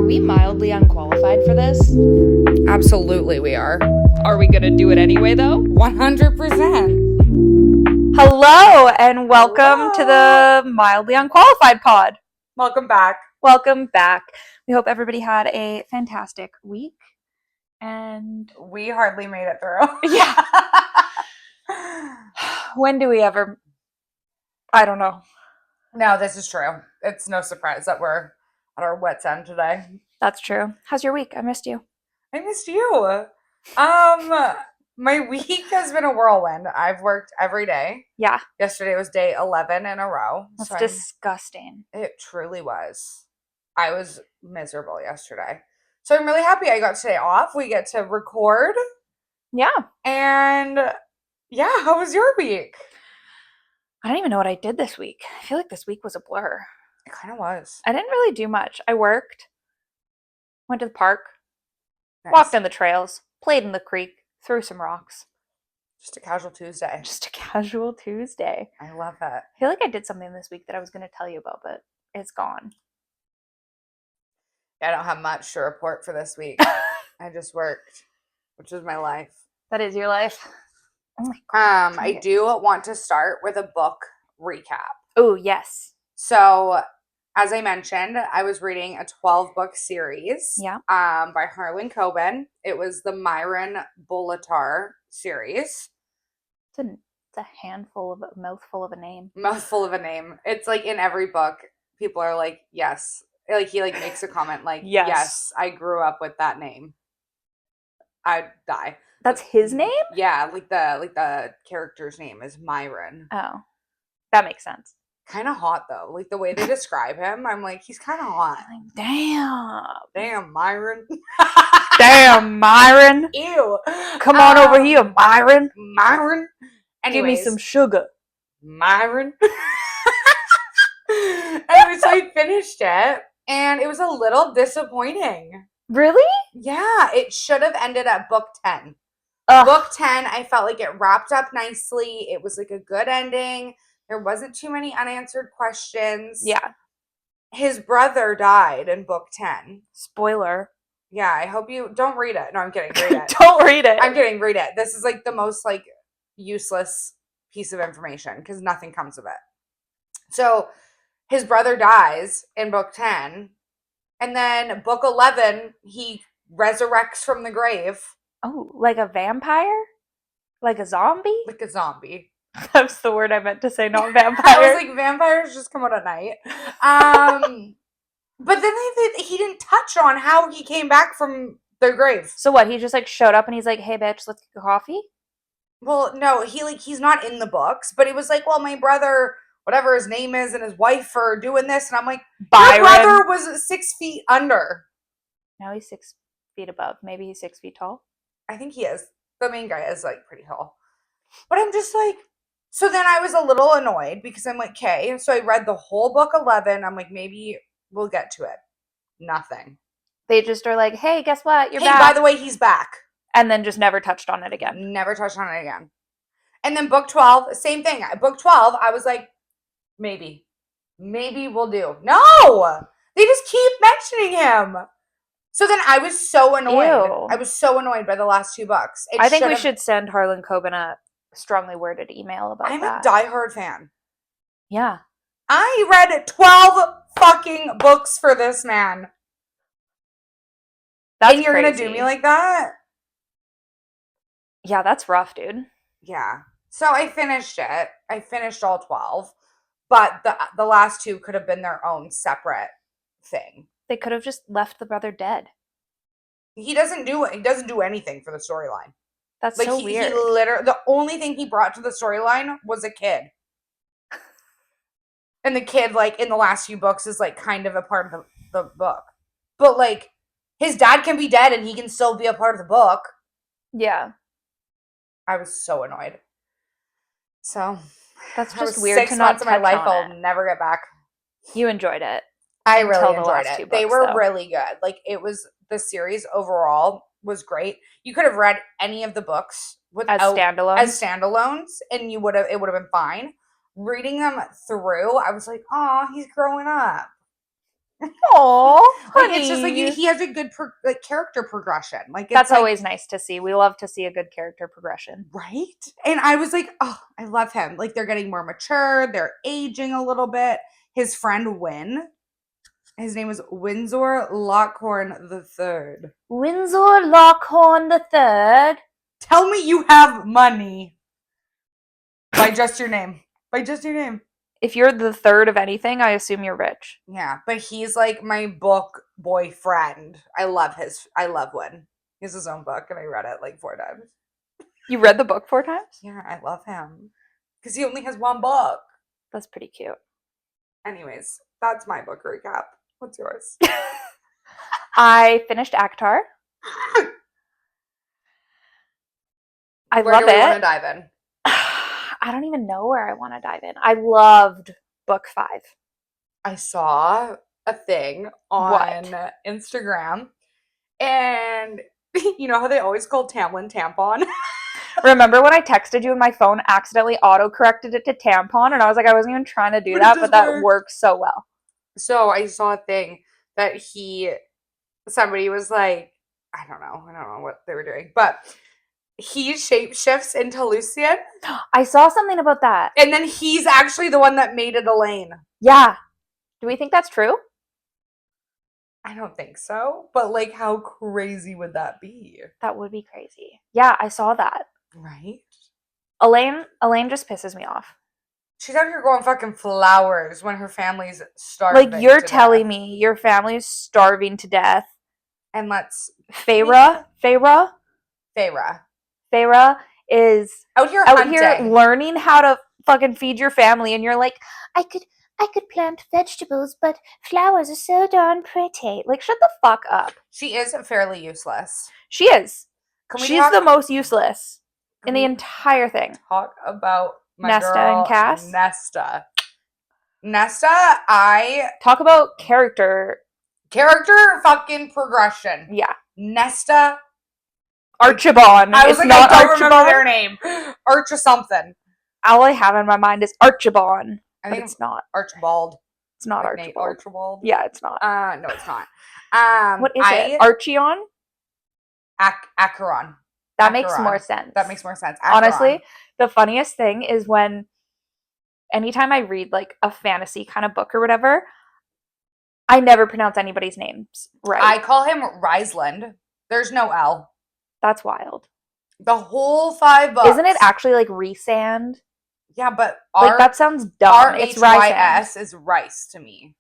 Are we mildly unqualified for this? Absolutely we are. Are we gonna do it anyway, though? 100%. Hello, and welcome to the Mildly Unqualified pod. Welcome back. Welcome back. We hope everybody had a fantastic week. And We hardly made it through. yeah. When do we ever? I don't know. No, this is true. It's no surprise that we're at our wits' end today. That's true. How's your week? I missed you. I missed you. My week has been a whirlwind. I've worked every day. Yeah. Yesterday was day 11 in a row. That's so disgusting. It truly was. I was miserable yesterday. So I'm really happy I got today off. We get to record. Yeah. And yeah, how was your week? I don't even know what I did this week. I feel like this week was a blur. It kind of was. I didn't really do much. I worked, went to the park, Nice. walked on the trails, played in the creek, threw some rocks. Just a casual Tuesday. Just a casual Tuesday. I love that. I feel like I did something this week that I was going to tell you about, but it's gone. I don't have much to report for this week. I just worked, which is my life. That is your life? Oh my God. I do want to start with a book recap. Oh, yes. So, as I mentioned, I was reading a 12-book series by Harlan Coben. It was the Myron Bolitar series. It's a mouthful of a name. Mouthful of a name. It's like in every book, people are like, yes. Like he like makes a comment like, yes, I grew up with that name. I'd die. That's his name? Yeah, like the character's name is Myron. Oh, that makes sense. Kind of hot though. Like the way they describe him, I'm like, he's kind of hot. Like, damn, Myron. Damn, Myron. Ew. Come on over here, Myron. Myron. Anyways, give me some sugar, Myron. Anyway, so I finished it, and it was a little disappointing. Really? Yeah, it should have ended at book 10. Ugh. Book 10, I felt like it wrapped up nicely. It was like a good ending. There wasn't too many unanswered questions. Yeah. His brother died in book 10. Spoiler. Yeah, I hope you don't read it. No, I'm kidding. Read it. Don't read it. I'm kidding. Read it. This is like the most like useless piece of information because nothing comes of it. So his brother dies in book 10. And then book 11, he resurrects from the grave. Oh, like a vampire? Like a zombie? Like a zombie. That's the word I meant to say, not vampire. I was like, vampires just come out at night. But then he didn't touch on how he came back from the grave. So what? He just like showed up and he's like, "Hey, bitch, let's get coffee." Well, no, he's not in the books, but he was like, "Well, my brother, whatever his name is, and his wife are doing this," and I'm like, Byron. "Your brother was 6 feet under." Now he's 6 feet above. Maybe he's 6 feet tall. I think he is. The main guy is like pretty tall, but I'm just like. So then I was a little annoyed because I'm like, okay. So I read the whole book 11. I'm like, maybe we'll get to it. Nothing. They just are like, hey, guess what? You're back. By the way, he's back. And then just never touched on it again. Never touched on it again. And then book 12, same thing. Book 12, I was like, maybe. Maybe we'll do. No! They just keep mentioning him. So then I was so annoyed. Ew. I was so annoyed by the last 2 books. I think we should send Harlan Coben a strongly worded email about that. I'm a diehard fan. Yeah. I read 12 fucking books for this man. That's and you're crazy. Gonna do me like that? Yeah, that's rough, dude. Yeah. So I finished it. I finished all 12. But the last 2 could have been their own separate thing. They could have just left the brother dead. He doesn't do anything for the storyline. That's like, so weird. He literally, the only thing he brought to the storyline was a kid. And the kid, like, in the last few books is, like, kind of a part of the book. But, like, his dad can be dead and he can still be a part of the book. Yeah. I was so annoyed. So. That's just weird 6 to not months of my life on I'll never get back. You enjoyed it. I really enjoyed it. Books, they were though. really good. Like, the series overall was great. You could have read any of the books as standalones, and it would have been fine. Reading them through, I was like, "Oh, he's growing up." Aww. Like, it's just like he has a good character progression. Like, it's That's like, always nice to see. We love to see a good character progression. right? And I was like, oh, I love him. Like, they're getting more mature. They're aging a little bit. His friend Win, his name was Windsor Lockhorn the Third. Windsor Lockhorn the Third. Tell me you have money. By just your name. By just your name. If you're the third of anything, I assume you're rich. Yeah, but he's like my book boyfriend. I love Win. He has his own book, and I read it like 4 times. You read the book 4 times? Yeah, I love him. Because he only has one book. That's pretty cute. Anyways, that's my book recap. What's yours? I finished ACOTAR. I Where love do we it. want to dive in? I don't even know where I want to dive in. I loved book 5. I saw a thing on Instagram, and you know how they always call Tamlin tampon? Remember when I texted you and my phone accidentally auto-corrected it to tampon, and I was like, I wasn't even trying to do that, but that works so well. So I saw a thing that somebody was like, I don't know what they were doing, but he shapeshifts into Lucian. I saw something about that. And then he's actually the one that mated Elaine. Yeah. Do we think that's true? I don't think so. But like, how crazy would that be? That would be crazy. Yeah, I saw that. Right? Elaine just pisses me off. She's out here growing fucking flowers when her family's starving. Like, you're telling me your family's starving to death. And let's... Feyre is out here learning how to fucking feed your family, and you're like, I could plant vegetables, but flowers are so darn pretty. Like, shut the fuck up. She is fairly useless. She is. She's the most useless in the entire thing. Talk about my Nesta girl, and Cass. Nesta, I talk about character fucking progression. Yeah. Nesta Archibald. I was like, I don't remember their name. Arch or something. All I have in my mind is Archibald. I think it's not. Archibald. It's not like Archibald. Yeah, it's not. No, it's not. What is it? Archeon? Acheron. That makes more sense. Acheron. Honestly, the funniest thing is when anytime I read like a fantasy kind of book or whatever, I never pronounce anybody's names right. I call him Rysland. There's no L. That's wild. The whole 5 books. Isn't it actually like Rysand? Yeah, but like that sounds dumb. It's Rhys is rice to me.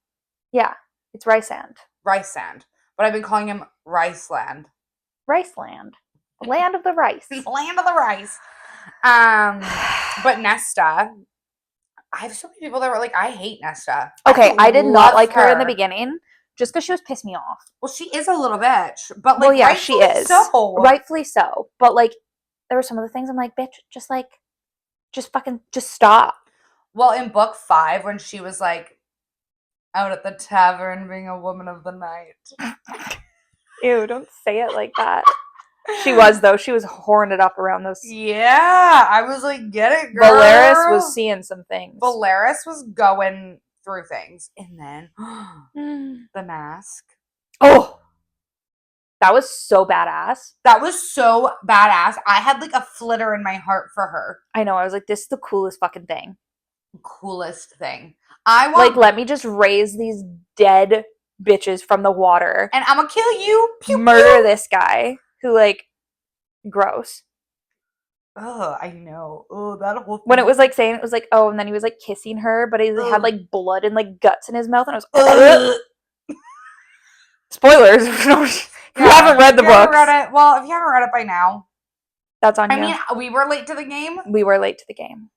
Yeah, it's Rysand. Rysand. But I've been calling him Riceland. Riceland. The land of the rice. Land of the rice. But Nesta, I have so many people that were like, I hate Nesta. Okay, I did not like her in the beginning. Just because she was pissed me off. Well, she is a little bitch. But, like, well, yeah, she is. So. Rightfully so. But, like, there were some of the things I'm like, bitch, just stop. Well, in book 5, when she was, like, out at the tavern being a woman of the night. Ew, don't say it like that. She was, though. She was whoring it up around those. Yeah. I was like, get it, girl. Valeris was seeing some things. Valeris was going through things. And then the mask. Oh, that was so badass. I had like a flitter in my heart for her. I know. I was like, this is the coolest fucking thing. Coolest thing. Let me just raise these dead bitches from the water. And I'm gonna kill you. Pew, murder pew. This guy who, like, gross. Oh, I know. Oh, that whole thing. When it was like saying it was like, oh, and then he was like kissing her, but he had like blood and like guts in his mouth, and I was spoilers. If you haven't read the book, if you haven't read it by now, that's on you. I mean, we were late to the game.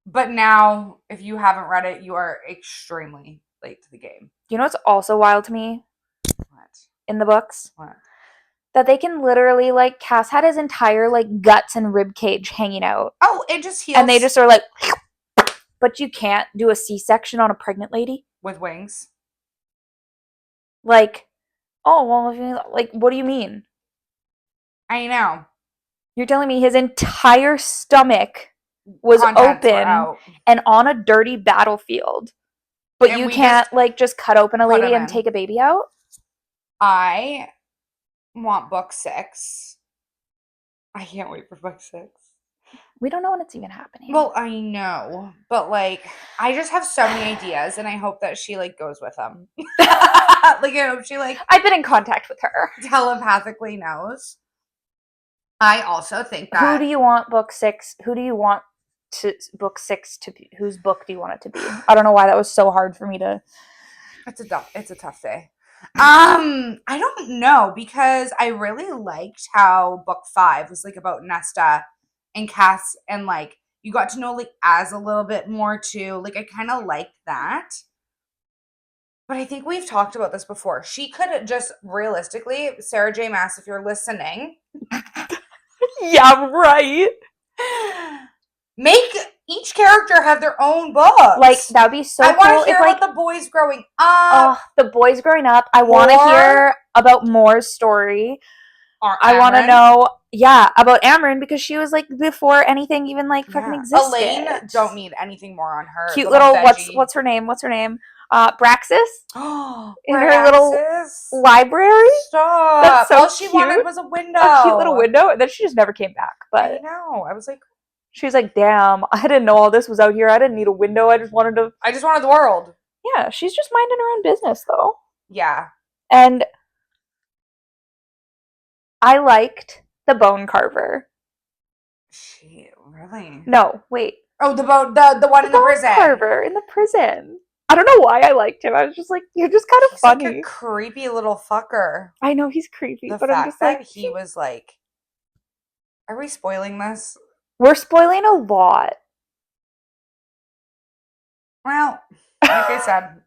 But now, if you haven't read it, you are extremely late to the game. You know what's also wild to me? What? In the books? What? That they can literally, like, Cass had his entire, like, guts and rib cage hanging out. Oh, it just heals. And they just are like, but you can't do a C-section on a pregnant lady? With wings? Like, oh, well, like, what do you mean? I know. You're telling me his entire stomach was open and on a dirty battlefield, but you can't, like, just cut open a lady and take a baby out? I want book 6. I can't wait for book 6. We don't know when it's even happening. Well, I know, but like, I just have so many ideas, and I hope that she like goes with them. Like, I hope she like I've been in contact with her. telepathically knows. I also think Who that do you want book 6? Who do you want to book 6 to be? Whose book do you want it to be? I don't know why that was so hard for me to. it's a tough day. I don't know, because I really liked how book 5 was like about Nesta and Cass, and like you got to know like Az a little bit more too. Like, I kind of liked that. But I think we've talked about this before. She could just realistically, Sarah J. Maas, if you're listening, Yeah, right. make each character have their own books. Like, that would be so I cool. want to hear if, like, about the boys growing up. the boys growing up. I want to hear about Moore's story. I want to know, about Amryn, because she was like before anything even like fucking existed. Elaine, don't need anything more on her. Cute little what's her name? Braxis in her little library. Stop. That's so All she wanted was a window. A cute little window, and then she just never came back. But I know. I was like, she was like, "Damn, I didn't know all this was out here. I didn't need a window. I just wanted the world." Yeah, she's just minding her own business though. Yeah. And I liked the bone carver. She really? No, wait. Oh, the one in the prison. Carver in the prison. I don't know why I liked him. I was just like, you're just kind of funny. Like a creepy little fucker. I know he's creepy, The but fact I'm just that like, he was like, are we spoiling this? We're spoiling a lot. Well, like I said,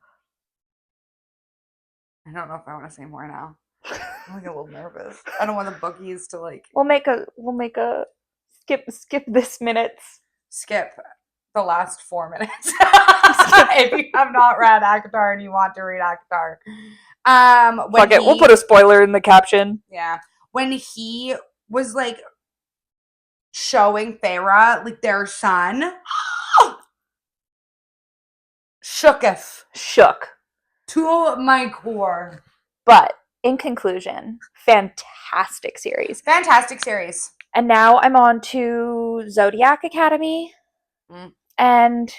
I don't know if I want to say more now. I'm like a little nervous. I don't want the bookies to like. We'll make a skip this minutes. Skip the last 4 minutes if you have not read ACOTAR and you want to read ACOTAR. Fuck it, we'll put a spoiler in the caption. Yeah, when he was like showing Feyre like their son, shook to my core. But in conclusion, fantastic series. And now I'm on to Zodiac Academy. And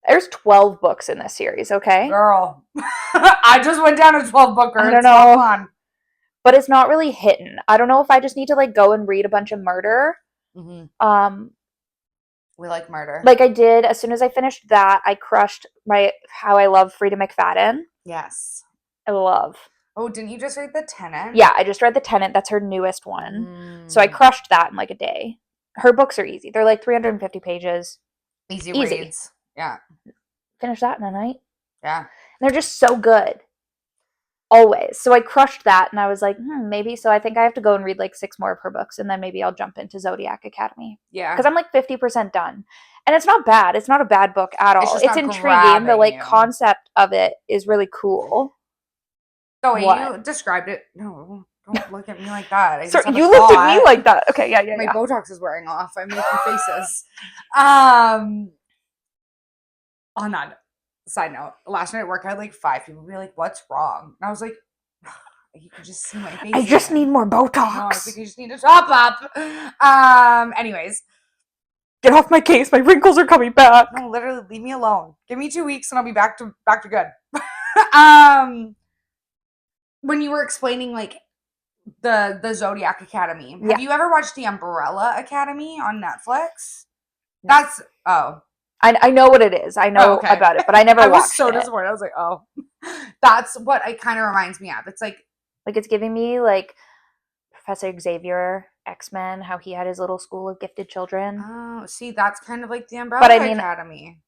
there's 12 books in this series, okay? Girl. I just went down a 12 booker. I don't know. But it's not really hitting. I don't know if I just need to like go and read a bunch of murder. Mm-hmm. We like murder. Like I did, as soon as I finished that, I crushed How I Love Frida McFadden. Yes. I love. Oh, didn't you just read The Tenant? Yeah, I just read The Tenant. That's her newest one. So I crushed that in like a day. Her books are easy. They're like 350 pages. Easy reads. Yeah. Finish that in a night. Yeah. And they're just so good. Always. So I crushed that and I was like, maybe. So I think I have to go and read like 6 more of her books and then maybe I'll jump into Zodiac Academy. Yeah. Because I'm like 50% done. And it's not bad. It's not a bad book at all. It's intriguing. The like concept of it is really cool. The way you described it. No, don't look at me like that. You looked at me like that. Okay, yeah. My Botox is wearing off. I'm making faces. On that side note, last night at work I had like 5 people be like, "What's wrong?" And I was like, you can just see my face. I just need more Botox. No, I think you just need to top up. Anyways. Get off my case. My wrinkles are coming back. No, literally, leave me alone. Give me 2 weeks and I'll be back to good. When you were explaining like the Zodiac Academy, have you ever watched the Umbrella Academy on Netflix? No. That's I know what it is. I know about it, but I never watched it. I was so disappointed. I was like, oh. That's what it kind of reminds me of. It's like it's giving me like Professor Xavier, X-Men, how he had his little school of gifted children. Oh, see, that's kind of like the Umbrella Academy.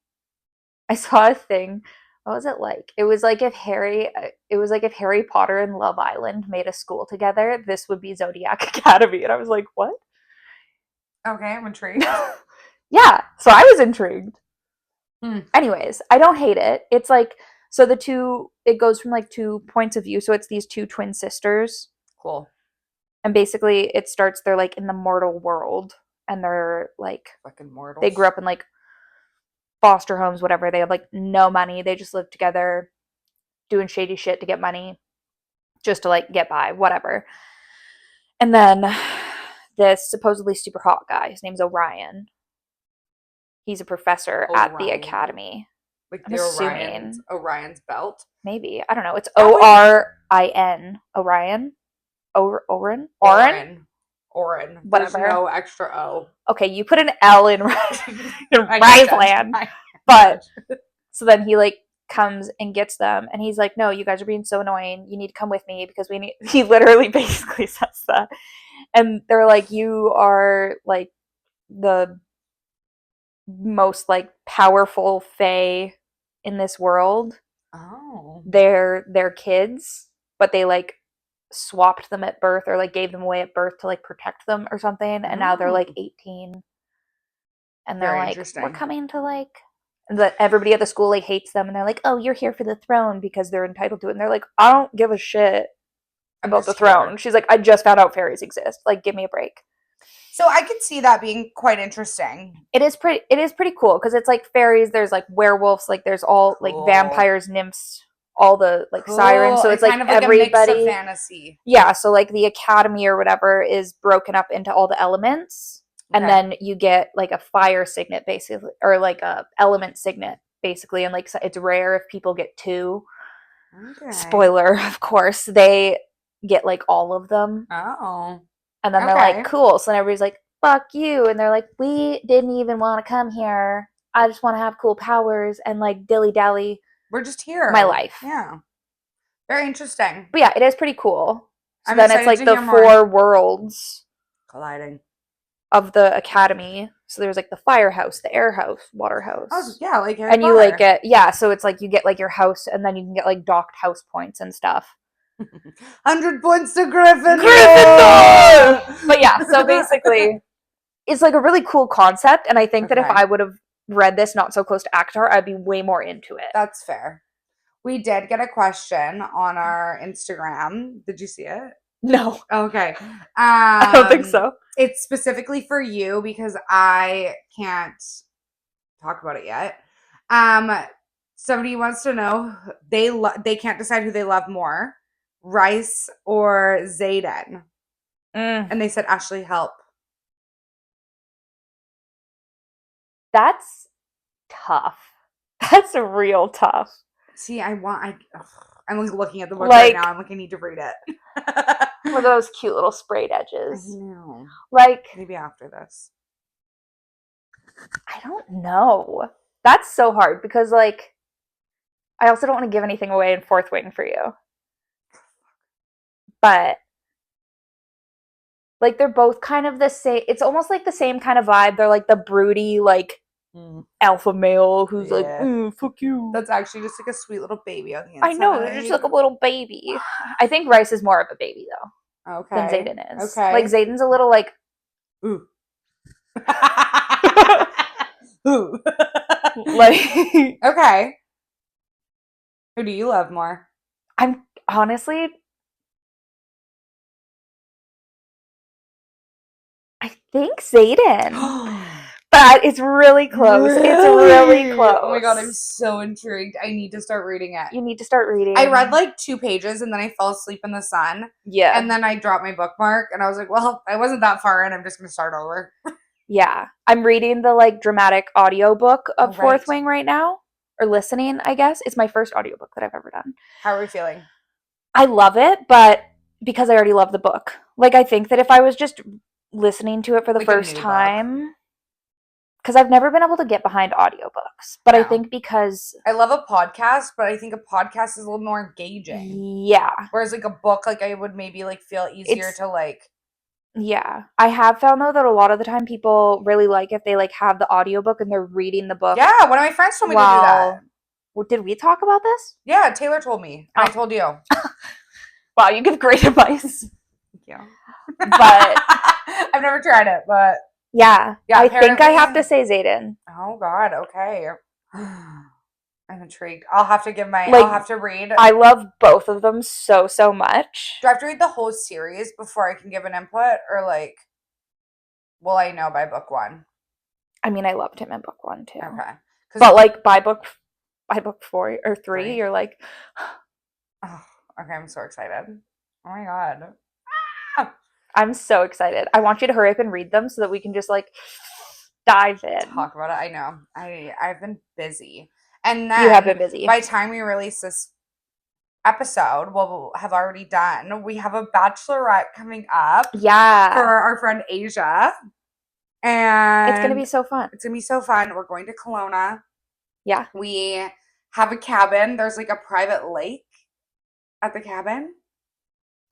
I saw a thing. What was it like? It was like if Harry Potter and Love Island made a school together, this would be Zodiac Academy. And I was like, what? Okay, I'm intrigued. Yeah, so I was intrigued. Anyways, I don't hate it. It's like, so it goes from like 2 points of view. So it's these 2 twin sisters. Cool. And basically it starts, they're like in the mortal world. And they're like, fucking mortals. They grew up in like foster homes, whatever. They have like no money. They just live together doing shady shit to get money. just to like get by, whatever. And then this supposedly super hot guy, his name's Orion. He's a professor at the academy. Like the Orion's belt? Maybe. I don't know. It's Orin. Orion? Orin? Whatever. There's no extra O. Okay, you put an L in Riseland. But so then he like comes and gets them, and he's like, no, you guys are being so annoying. You need to come with me because we need. He literally basically says that. And they're like, you are like the most like powerful fae in this world. Oh. They're kids, but they like swapped them at birth or like gave them away at birth to like protect them or something, and now they're like 18. And they're like, we're coming to like that everybody at the school like hates them, and they're like, oh, you're here for the throne because they're entitled to it. And they're like, I don't give a shit about the throne. She's like, I just found out fairies exist. Like, give me a break. So I could see that being quite interesting. It is pretty cool because it's like fairies, there's like werewolves, like there's all like vampires, nymphs, all the like sirens. So it's like kind of like everybody. A mix of fantasy. Yeah, so like the academy or whatever is broken up into all the elements. Okay. And then you get like a fire signet basically, or like a element signet basically, and like it's rare if people get 2. Okay. Spoiler, of course, they get like all of them. Oh. And then they're like, cool. So then everybody's like, fuck you. And they're like, we didn't even want to come here. I just want to have cool powers and like dilly-dally. We're just here. My life. Yeah. Very interesting. But yeah, it is pretty cool. So then it's like the 4 worlds colliding of the academy. So there's like the firehouse, the air house, water house. Oh, yeah, like Harry and Potter. You like get, yeah, so it's like you get like your house and then you can get like docked house points and stuff. 100 points to Gryffindor! But yeah, so basically, it's like a really cool concept, and I think that if I would have read this not so close to ACOTAR, I'd be way more into it. That's fair. We did get a question on our Instagram. Did you see it? No. Okay. I don't think so. It's specifically for you because I can't talk about it yet. Somebody wants to know, they can't decide who they love more. Rice or Xaden. And they said, Ashley, help. That's tough. That's real tough. See, I'm like looking at the book right now. I'm like, I need to read it. One of those cute little sprayed edges. I know. Like, maybe after this. I don't know. That's so hard because like I also don't want to give anything away in Fourth Wing for you. But like they're both kind of the same. It's almost like the same kind of vibe. They're like the broody, like alpha male who's like, fuck you. That's actually just like a sweet little baby on the inside. I know, they're just like a little baby. I think Rice is more of a baby though. Okay. Than Xaden is. Okay. Like Xaden's a little like ooh. Ooh. Like okay. Who do you love more? I'm honestly, I think Xaden. But it's really close. Really? It's really close. Oh my god, I'm so intrigued. I need to start reading it. You need to start reading. I read like 2 pages and then I fell asleep in the sun. Yeah. And then I dropped my bookmark and I was like, well, I wasn't that far in. I'm just going to start over. Yeah. I'm reading the like dramatic audiobook of Fourth Wing right now. Or listening, I guess. It's my first audiobook that I've ever done. How are we feeling? I love it, but because I already love the book. Like, I think that if I was just listening to it for the first time, because I've never been able to get behind audiobooks, but I think because I love a podcast, but I think a podcast is a little more engaging. Yeah. Whereas like a book, like I would maybe like feel easier to like. Yeah. I have found though that a lot of the time people really like if they like have the audiobook and they're reading the book. Yeah, one of my friends told me to do that. Did we talk about this? Yeah, Taylor told me. And I told you. Wow, you give great advice. Thank you. But I've never tried it, but yeah, I think I have to say Xaden. Oh god, okay. I'm intrigued. I'll have to I'll have to read. I love both of them so much. Do I have to read the whole series before I can give an input, or like will I know by book 1? I mean, I loved him in book 1 too. Okay. But like by book 4 or 3, you're like oh, okay, I'm so excited. Oh my god. Ah! I'm so excited. I want you to hurry up and read them so that we can just like dive in. Talk about it. I know. I've been busy. And You have then been busy. by the time we release this episode, we'll have already done. We have a bachelorette coming up. Yeah. For our friend Asia. And it's gonna be so fun. It's gonna be so fun. We're going to Kelowna. Yeah. We have a cabin. There's like a private lake at the cabin.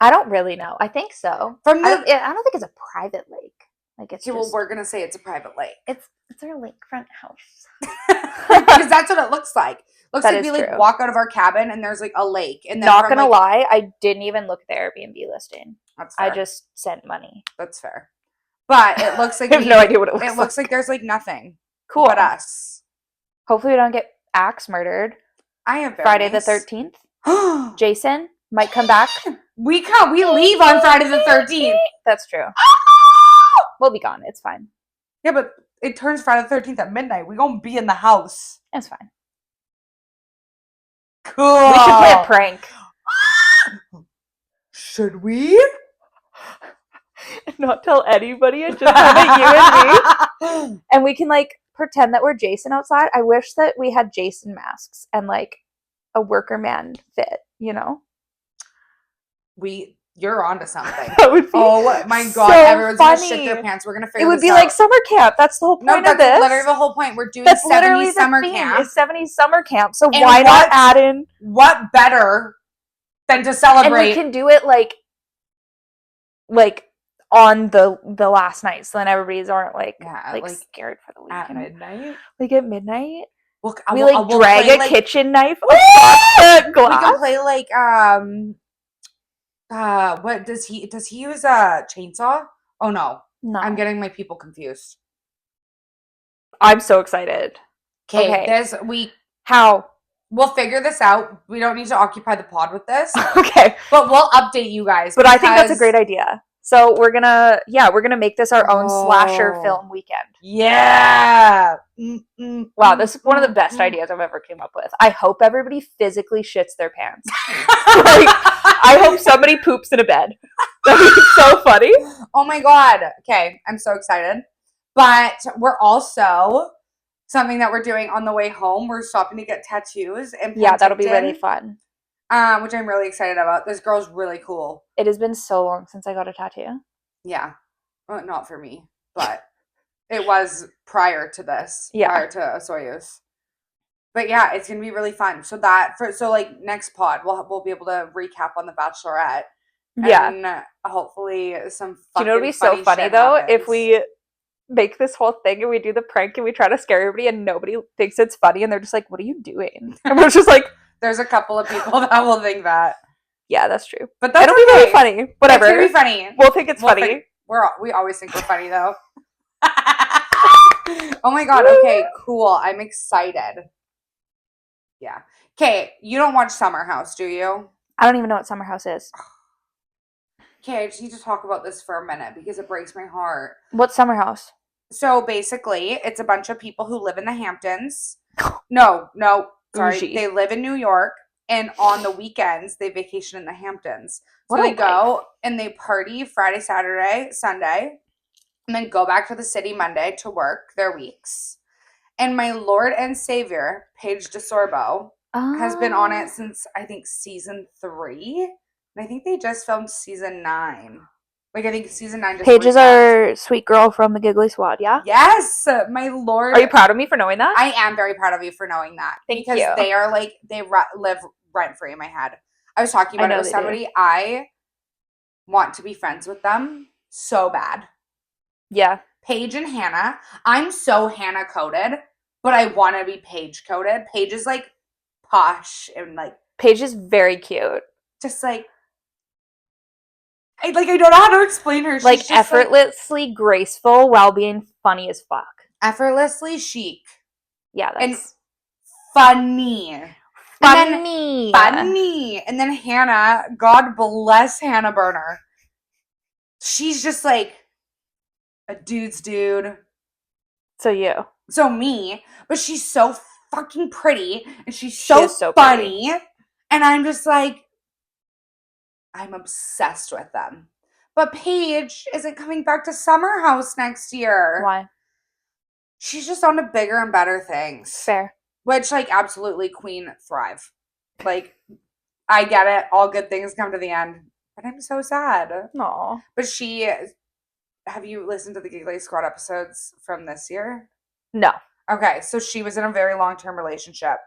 I don't really know. I think so. I don't think it's a private lake. Like it's well, we're gonna say it's a private lake. It's our lakefront house. Because that's what it looks like. Looks that like we like true. walk out of our cabin and there's like a lake. And then not gonna lie, I didn't even look at the Airbnb listing. That's fair. I just sent money. That's fair. But it looks like I have no idea what it looks like. It looks like there's like nothing. Cool. But us. Hopefully we don't get axe murdered. I have Friday the 13th. Jason might come back. We leave on Friday the 13th. That's true. We'll be gone. It's fine. Yeah, but it turns Friday the 13th at midnight. We're gonna be in the house. It's fine. Cool. We should play a prank. Should we? Not tell anybody. It's just having you and me. And we can like pretend that we're Jason outside. I wish that we had Jason masks and like a worker man fit, you know? You're onto something. That would be oh my god, so everyone's funny. gonna shit their pants. We're gonna figure it would this be out. Like summer camp. That's the whole point of this. That's literally the whole point. We're doing 70s summer camp. It's 70s summer camp. So and why not add in what better than to celebrate? And we can do it like on the last night, so then everybody's aren't like scared for the weekend. At midnight? Like at midnight? We'll drag a kitchen knife across the glass. We can play like what does he use a chainsaw? Oh no. I'm getting my people confused. I'm so excited. Okay. This week how? We'll figure this out. We don't need to occupy the pod with this. Okay. But we'll update you guys. But I think that's a great idea. So we're gonna make this our own slasher film weekend. Yeah. Wow, this is one of the best ideas I've ever came up with. I hope everybody physically shits their pants. I hope somebody poops in a bed. That'd be so funny. Oh my god. Okay, I'm so excited. But we're also something that we're doing on the way home. We're stopping to get tattoos and that'll be really fun. Which I'm really excited about. This girl's really cool. It has been so long since I got a tattoo. Yeah. Well, not for me, but it was prior to this. Yeah. Prior to Soyuz. But yeah, it's gonna be really fun. So next pod, we'll be able to recap on the Bachelorette. And hopefully some fucking. Do you know what'd be so funny though? Happens. If we make this whole thing and we do the prank and we try to scare everybody and nobody thinks it's funny and they're just like, "What are you doing?" And we're just like, there's a couple of people that will think that. Yeah, that's true. But that's it'll be really funny. Whatever. It's gonna be funny. We'll think it's funny. We always think we're funny though. Oh my god. Okay, cool. I'm excited. Yeah. Okay, you don't watch Summer House, do you? I don't even know what Summer House is. Okay, I just need to talk about this for a minute because it breaks my heart. What's Summer House? So basically, it's a bunch of people who live in the Hamptons. No, sorry. Bougie. They live in New York, and on the weekends, they vacation in the Hamptons. So they go and they party Friday, Saturday, Sunday, and then go back to the city Monday to work their weeks. And my Lord and Savior, Paige DeSorbo, has been on it since, I think, season 3. And I think they just filmed season 9. Like, I think season 9 just Paige is our sweet girl from the Giggly Squad, yeah? Yes! My Lord. Are you proud of me for knowing that? I am very proud of you for knowing that. Thank you. Because they are, they live rent-free in my head. I was talking about it with somebody. I want to be friends with them so bad. Yeah. Paige and Hannah. I'm so Hannah-coded, but I want to be Paige-coded. Paige is, posh and, Paige is very cute. Just, I don't know how to explain her. She's effortlessly graceful while being funny as fuck. Effortlessly chic. Yeah, that's... And funny. Funny. And then Hannah, God bless Hannah Burner. She's just a dude's dude. So me. But she's so fucking pretty. And she's so funny. Pretty. And I'm just I'm obsessed with them. But Paige isn't coming back to Summer House next year. Why? She's just on to bigger and better things. Fair. Which, like, absolutely, Queen, thrive. Like, I get it. All good things come to the end. But I'm so sad. Aw. But have you listened to the Giggly Squad episodes from this year? No. Okay, so she was in a very long-term relationship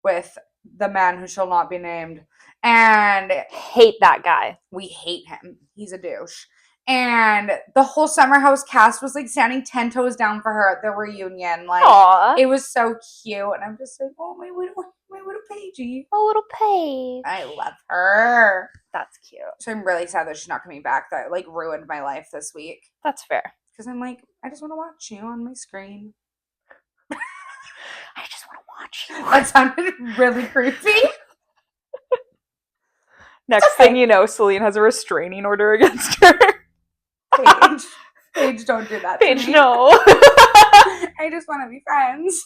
with the man who shall not be named. And hate that guy. We hate him. He's a douche. And the whole Summer House cast was like standing 10 toes down for her at the reunion. Like, Aww. it was so cute. And I'm just like, oh, my little Paigey. My little Paige. I love her. That's cute. So I'm really sad that she's not coming back. That like ruined my life this week. That's fair. Because I'm like, I just want to watch you on my screen. I just want to watch you. That sounded really creepy. Next thing you know, Celine has a restraining order against her. Paige, don't do that. Paige, no. I just want to be friends.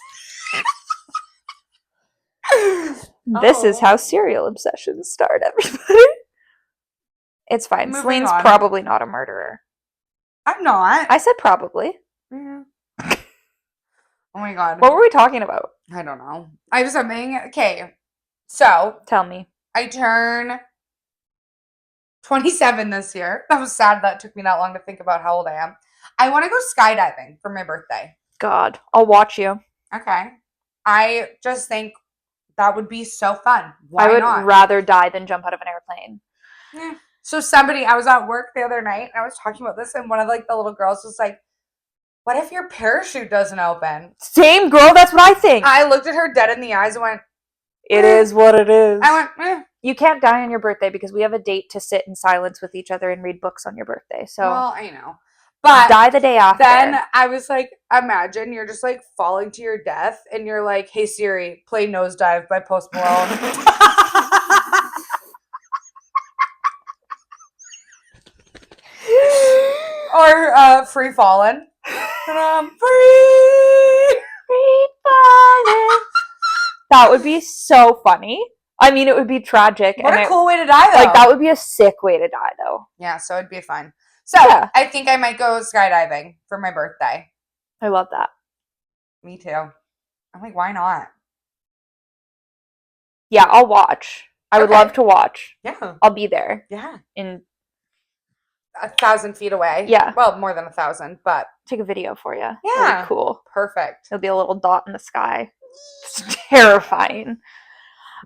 This is how serial obsessions start, everybody. It's fine. Moving Celine's on. probably not a murderer. I'm not. I said probably. Yeah. Oh my god. What were we talking about? I don't know. I have something. Okay. So. Tell me. I turn 27 this year. That was sad that it took me that long to think about how old I am. I want to go skydiving for my birthday. God. I'll watch you. Okay. I just think that would be so fun. Why I would not? rather die than jump out of an airplane. Yeah. So I was at work the other night and I was talking about this and one of like the little girls was like, what if your parachute doesn't open? Same, girl. That's what I think. I looked at her dead in the eyes and went, It is what it is. I went, You can't die on your birthday because we have a date to sit in silence with each other and read books on your birthday. So well, I know. But die the day after. Then I was like, imagine you're just like falling to your death and you're like, hey Siri, play Nosedive by Post Malone. Or Free Fallin'. And I'm free fallin'. That would be so funny. I mean, it would be tragic. What a cool way to die, though. Like, that would be a sick way to die, though. Yeah, so it'd be fun. So, yeah. I think I might go skydiving for my birthday. I love that. Me too. I'm like, why not? Yeah, I'll watch. I would love to watch. Yeah. I'll be there. Yeah. In 1,000 feet away. Yeah. Well, more than 1,000, but. Take a video for you. Yeah. Cool. Perfect. It'll be a little dot in the sky. It's terrifying.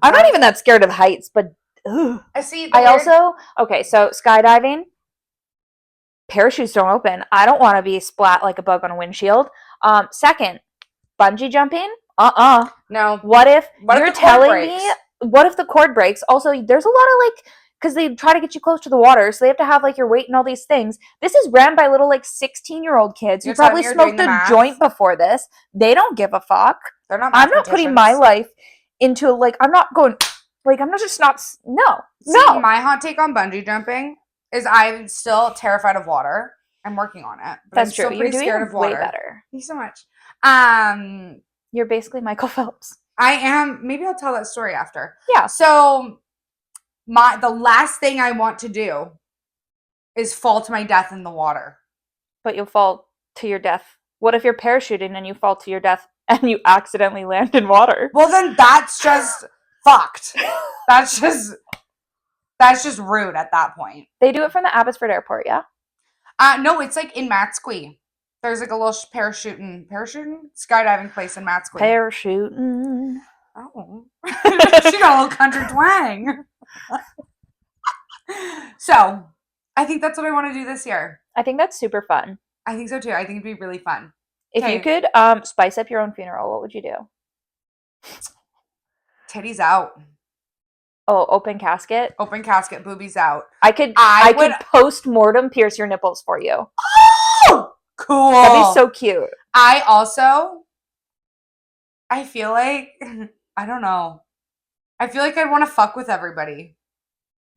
I'm not even that scared of heights, but ugh. Okay, so skydiving, parachutes don't open. I don't want to be splat like a bug on a windshield. Second, bungee jumping, no. What if you're telling me, what if the cord breaks? Also, there's a lot of like, because they try to get you close to the water, so they have to have like your weight and all these things. This is ran by little like 16-year-old kids who probably smoked a joint before this. They don't give a fuck. They're not. I'm not putting my life into like, I'm not going, like, I'm not just not, no. See, my hot take on bungee jumping is I'm still terrified of water. I'm working on it. But That's I'm true. Still pretty You're doing scared of water. way better. Thank you so much. You're basically Michael Phelps. I am. Maybe I'll tell that story after. Yeah. So the last thing I want to do is fall to my death in the water. But you'll fall to your death. What if you're parachuting and you fall to your death and you accidentally land in water? Well, then that's just fucked. That's just rude at that point. They do it from the Abbotsford Airport, yeah? No, it's like in Matsqui. There's like a little parachuting, skydiving place in Matsqui. Parachuting. Oh. She got a little country twang. So, I think that's what I want to do this year. I think that's super fun. I think so too. I think it'd be really fun. If you could spice up your own funeral, what would you do? Titties out. Oh, open casket? Open casket, boobies out. I could post-mortem pierce your nipples for you. Oh! Cool. That'd be so cute. I feel like, I don't know. I feel like I'd want to fuck with everybody.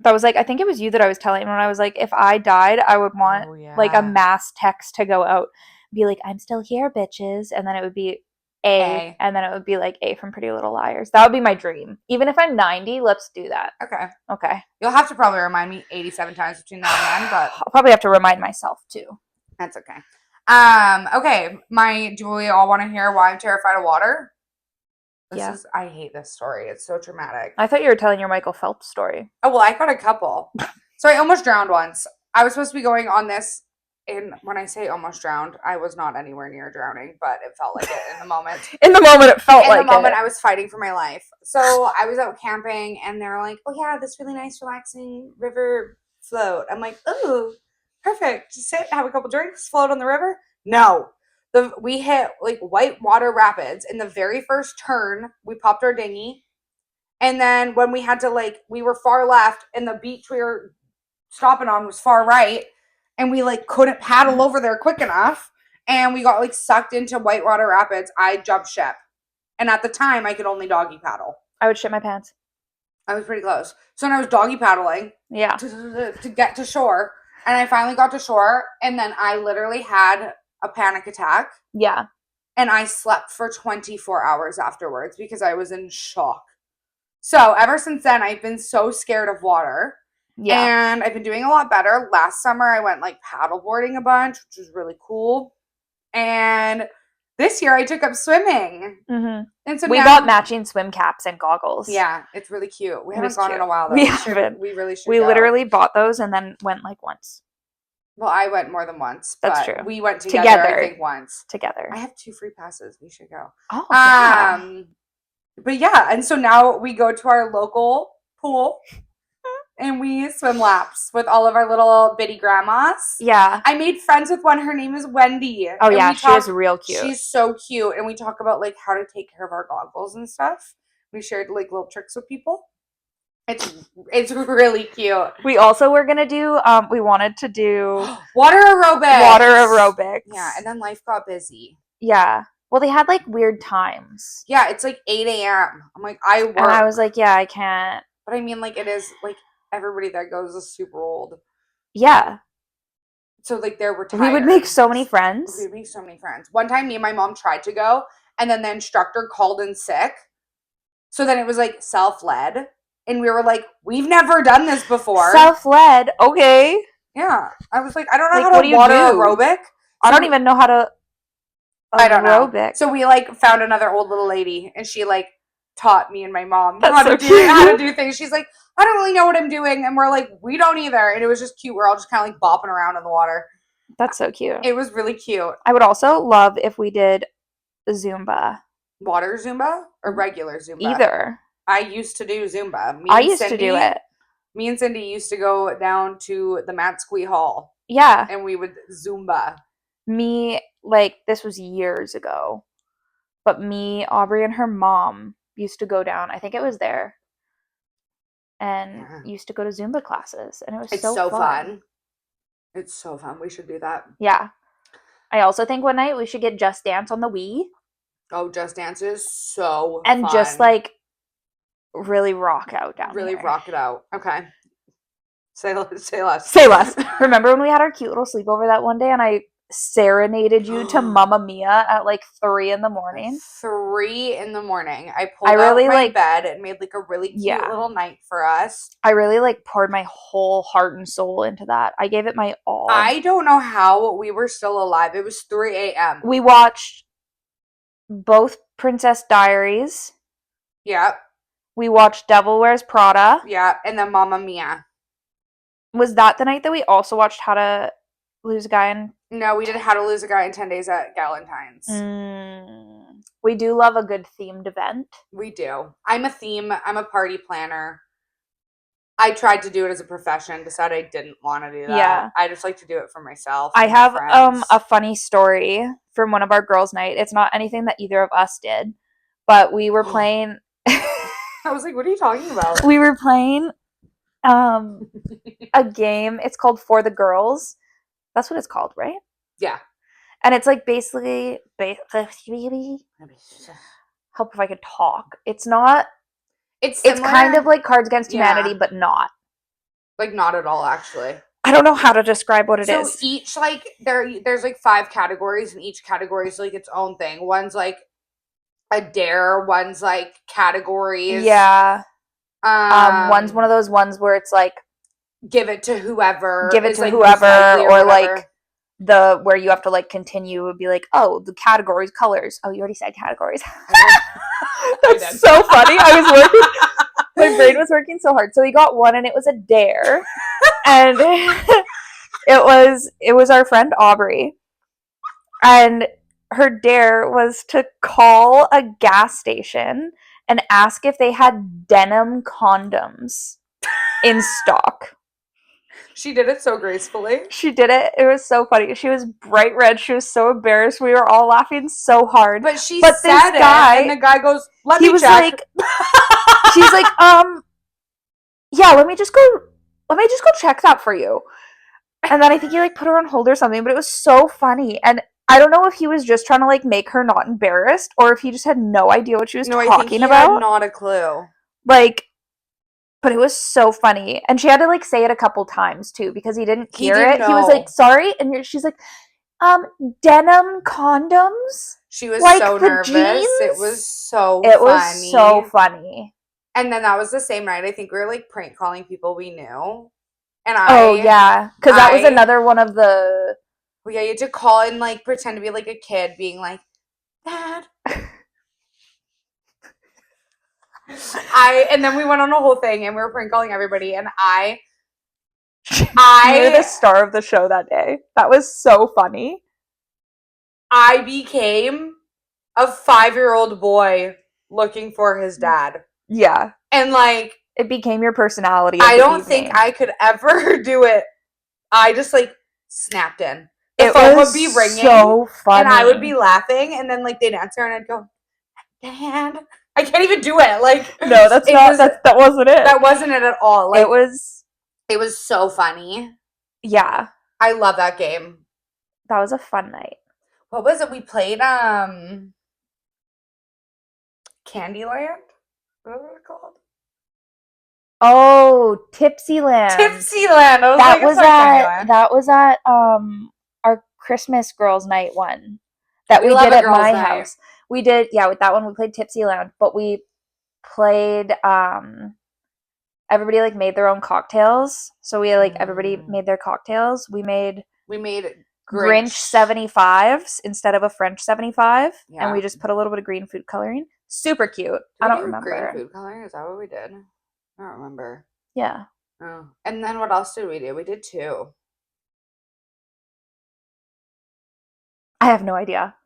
That was like, I think it was you that I was telling when I was like, if I died, I would want like a mass text to go out. Be like, I'm still here, bitches. And then it would be A, and then it would be like A from Pretty Little Liars. That would be my dream. Even if I'm 90, let's do that. Okay. You'll have to probably remind me 87 times between now and then, but I'll probably have to remind myself too. That's okay. Okay. Do we all want to hear why I'm terrified of water? I hate this story. It's so traumatic. I thought you were telling your Michael Phelps story. Oh, well, I got a couple. So I almost drowned once. I was supposed to be going on this. And when I say almost drowned, I was not anywhere near drowning, but it felt like it in the moment. In the moment, it felt like it. In the moment, I was fighting for my life. So I was out camping, and they were like, oh, yeah, this really nice, relaxing river float. I'm like, ooh, perfect. Just sit, have a couple drinks, float on the river. No. We hit, like, white water rapids. In the very first turn, we popped our dinghy. And then when we had to, like, we were far left, and the beach we were stopping on was far right. And we, like, couldn't paddle over there quick enough. And we got, like, sucked into whitewater rapids. I jumped ship. And at the time, I could only doggy paddle. I would shit my pants. I was pretty close. So then I was doggy paddling. Yeah. To get to shore. And I finally got to shore. And then I literally had a panic attack. Yeah. And I slept for 24 hours afterwards because I was in shock. So ever since then, I've been so scared of water. Yeah. And I've been doing a lot better. Last summer, I went like paddleboarding a bunch, which was really cool. And this year, I took up swimming. Mm-hmm. And so we bought matching swim caps and goggles. Yeah, it's really cute. We haven't gone in a while, though. We haven't. We really should. We literally bought those and then went like once. Well, I went more than once. That's true. We went together, I think, once. Together. I have 2 free passes. We should go. Oh, yeah. But yeah, and so now we go to our local pool. And we swim laps with all of our little bitty grandmas. Yeah. I made friends with one. Her name is Wendy. Oh, yeah. She is real cute. She's so cute. And we talk about, like, how to take care of our goggles and stuff. We shared, like, little tricks with people. It's really cute. We also were going to do, we wanted to do... Water aerobics. Yeah, and then life got busy. Yeah. Well, they had, like, weird times. Yeah, it's, like, 8 a.m. I'm like, I work. And I was like, yeah, I can't. But I mean, like, it is, like... Everybody that goes is super old. Yeah. So, like, they're retired. We would make so many friends. One time, me and my mom tried to go, and then the instructor called in sick. So then it was, like, self-led. And we were like, we've never done this before. Self-led? Okay. Yeah. I was like, I don't know how to water aerobic. I don't even know how to I don't know. So we, like, found another old little lady, and she, like, taught me and my mom how to do things. She's like, I don't really know what I'm doing. And we're like, we don't either. And it was just cute. We're all just kind of like bopping around in the water. That's so cute. It was really cute. I would also love if we did Zumba. Water Zumba or regular Zumba? Either. I used to do Zumba. I used to do it. Me and Cindy used to go down to the Matsqui Hall. Yeah. And we would Zumba. Me, like, this was years ago. But me, Aubrey, and her mom used to go down. I think it was there. And used to go to Zumba classes. And it was so fun. It's so fun. We should do that. Yeah. I also think one night we should get Just Dance on the Wii. Oh, Just Dance is so fun. And just, like, really rock out down there. Really rock it out. Okay. Say less. Say less. Remember when we had our cute little sleepover that one day and I serenaded you to Mamma Mia at like 3 a.m. 3 a.m. I pulled out my bed and made like a really cute little night for us. I really like poured my whole heart and soul into that. I gave it my all. I don't know how we were still alive. It was 3 a.m. We watched both Princess Diaries. Yeah. We watched Devil Wears Prada. Yeah, and then Mamma Mia. Was that the night that we also watched How to Lose a Guy in... No, we did How to Lose a Guy in 10 Days at Galentine's. We do love a good themed event. We do. I'm a party planner. I tried to do it as a profession, decided I didn't want to do that. Yeah. I just like to do it for myself. I have a funny story from one of our girls' night. It's not anything that either of us did, but we were playing... I was like, what are you talking about? We were playing a game. It's called For the Girls. That's what it's called, right? Yeah. And it's like basically help if I could talk. It's not. It's kind of like Cards Against Humanity, but not. Like not at all, actually. I don't know how to describe what it is. So each like there's like 5 categories, and each category is like its own thing. One's like a dare, one's like categories. Yeah. One's one of those ones where it's like give it to whoever, or like the where you have to like continue would be like, oh, the categories, colors. Oh, you already said categories. That's so funny. My brain was working so hard. So we got one, and it was a dare, and it was our friend Aubrey, and her dare was to call a gas station and ask if they had denim condoms in stock. She did it so gracefully. She did it. It was so funny. She was bright red. She was so embarrassed. We were all laughing so hard. But said it, and the guy goes, "Let me check." Like, she's like, yeah, let me just go check that for you. And then I think he like put her on hold or something. But it was so funny, and I don't know if he was just trying to like make her not embarrassed, or if he just had no idea what she was talking I think he about. Had not a clue. Like. But it was so funny. And she had to, like, say it a couple times, too, because he didn't hear it. He was like, sorry. And she's like, denim condoms? She was like so nervous. Jeans? It was so funny. It was so funny. And then that was the same night. I think we were, like, prank calling people we knew. And oh, yeah. Because that was another one of the... Well, yeah, you had to call and, like, pretend to be, like, a kid being like, Dad... and then we went on a whole thing and we were prank calling everybody, and you were the star of the show that day. That was so funny. I became a 5-year-old boy looking for his dad. Yeah. And like it became your personality. I don't think I could ever do it. I just like snapped in. The phone would be ringing. So funny. And I would be laughing, and then like they'd answer and I'd go, Dad. I can't even do it. Like no, that wasn't it. That wasn't it at all. Like, it was so funny. Yeah. I love that game. That was a fun night. What was it? We played Candyland? What was it called? Oh, Tipsyland. Tipsyland. That was at our Christmas girls' night one that we did at my house. We did, yeah, with that one we played Tipsyland, but we played everybody like made their own cocktails. So we like everybody made their cocktails. We made Grinch 75s instead of a French 75, and we just put a little bit of green food coloring. Super cute. I don't remember. Green food coloring? Is that what we did? I don't remember. Yeah. Oh. And then what else did we do? We did 2. I have no idea.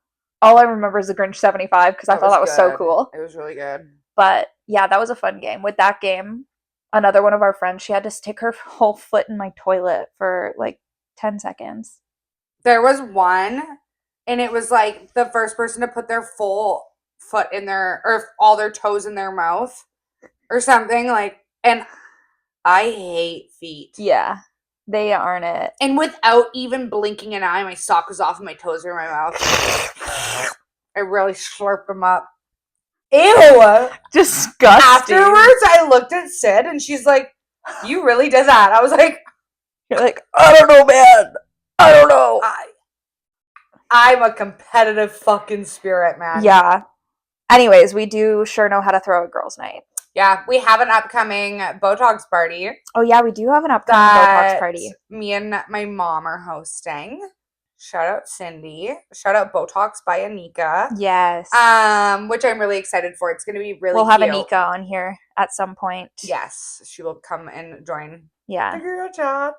All I remember is the Grinch 75 because I thought that was so cool. It was really good. But yeah, that was a fun game. With that game, another one of our friends, she had to stick her whole foot in my toilet for like 10 seconds. There was one, and it was like the first person to put their full foot in their, or all their toes in their mouth or something, like, and I hate feet. Yeah. They aren't it. And without even blinking an eye, my sock was off and my toes were in my mouth. I really slurped them up. Ew! Disgusting. Afterwards, I looked at Sid and she's like, you really did that? I was like, you're like, I don't know, man. I don't know. I'm a competitive fucking spirit, man. Yeah. Anyways, we do sure know how to throw a girls' night. Yeah, we have an upcoming Botox party. Oh, yeah, we do have an upcoming Botox party. Me and my mom are hosting. Shout out Cindy. Shout out Botox by Anika. Yes. Which I'm really excited for. It's going to be really We'll have Anika on here at some point. Yes, she will come and join the girl chat.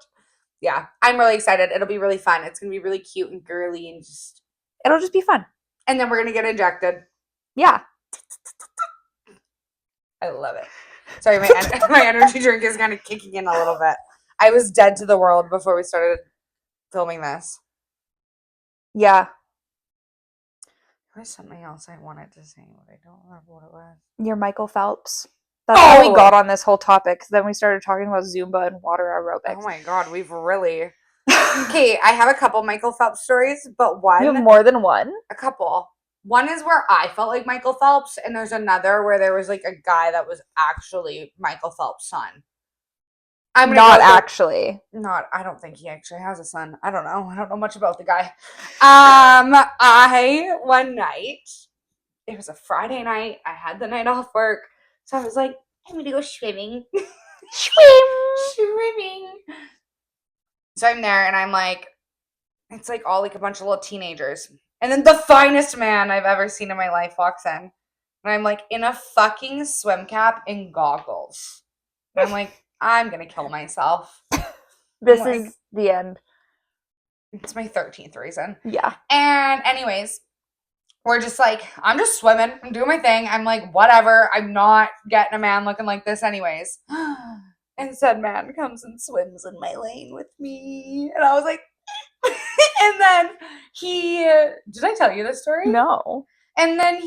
Yeah, I'm really excited. It'll be really fun. It's going to be really cute and girly and just... It'll just be fun. And then we're going to get injected. Yeah. I love it. Sorry, my energy drink is kind of kicking in a little bit. I was dead to the world before we started filming this. Yeah. There was something else I wanted to say, but I don't remember what it was. Your Michael Phelps. That's how we got on this whole topic. Then we started talking about Zumba and water aerobics. Oh my God, we've really... Okay, I have a couple Michael Phelps stories, but one... You have more than one? A couple. One is where I felt like Michael Phelps, and there's another where there was like a guy that was actually Michael Phelps' son. I don't think he actually has a son. I don't know. I don't know much about the guy. One night, it was a Friday night. I had the night off work. So I was like, I'm going to go swimming. Swimming. So I'm there and I'm like, it's like all like a bunch of little teenagers. And then the finest man I've ever seen in my life walks in. And I'm like in a fucking swim cap and goggles. And I'm like, I'm going to kill myself. This is the end. It's my 13th reason. Yeah. And anyways, we're just like, I'm just swimming. I'm doing my thing. I'm like, whatever. I'm not getting a man looking like this anyways. And said man comes and swims in my lane with me. And I was like, and then did I tell you this story? No. And then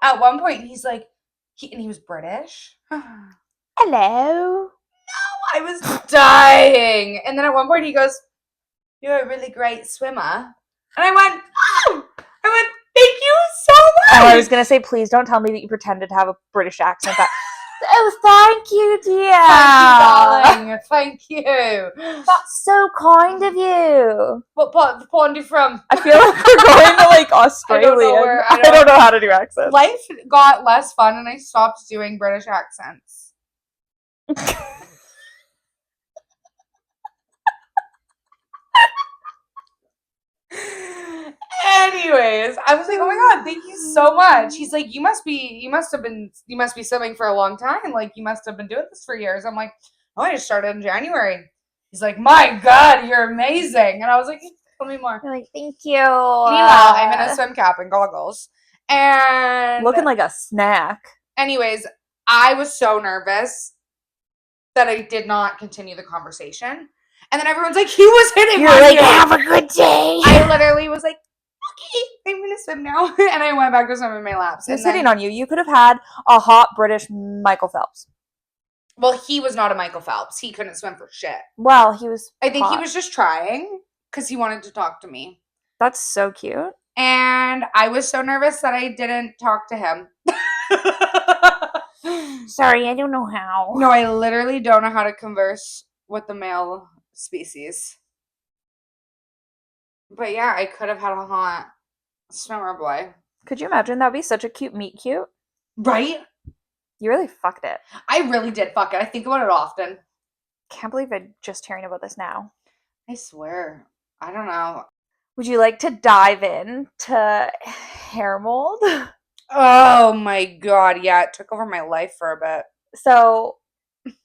at one point, he's like, he was British. Hello. No, I was dying. And then at one point he goes, you're a really great swimmer. And I went, thank you so much. Oh, I was going to say, please don't tell me that you pretended to have a British accent. Oh, thank you, dear. Thank you, darling. Thank you. That's so kind of you. What part of the pond are you from? I feel like we're going to like Australia. I don't know how to do accents. Life got less fun and I stopped doing British accents. Anyways, I was like, oh my god, thank you so much. He's like, you must be swimming for a long time. Like, you must have been doing this for years. I'm like, oh, I just started in January. He's like, my god, you're amazing. And I was like, tell me more. You're like, thank you. Meanwhile, I'm in a swim cap and goggles. And looking like a snack. Anyways, I was so nervous that I did not continue the conversation. And then everyone's like, he was hitting You're like, have a good day. I literally was like, okay, I'm going to swim now. And I went back to swim in my laps. He's hitting on you. You could have had a hot British Michael Phelps. Well, he was not a Michael Phelps. He couldn't swim for shit. Well, he was I think he was just trying because he wanted to talk to me. That's so cute. And I was so nervous that I didn't talk to him. Sorry, I don't know how. No, I literally don't know how to converse with the male species. But yeah, I could have had a hot swimmer boy. Could you imagine? That would be such a cute meet cute. Right? You really fucked it. I really did fuck it. I think about it often. Can't believe I'm just hearing about this now. I swear. I don't know. Would you like to dive in to hair mold? Oh my god, yeah. It took over my life for a bit. So,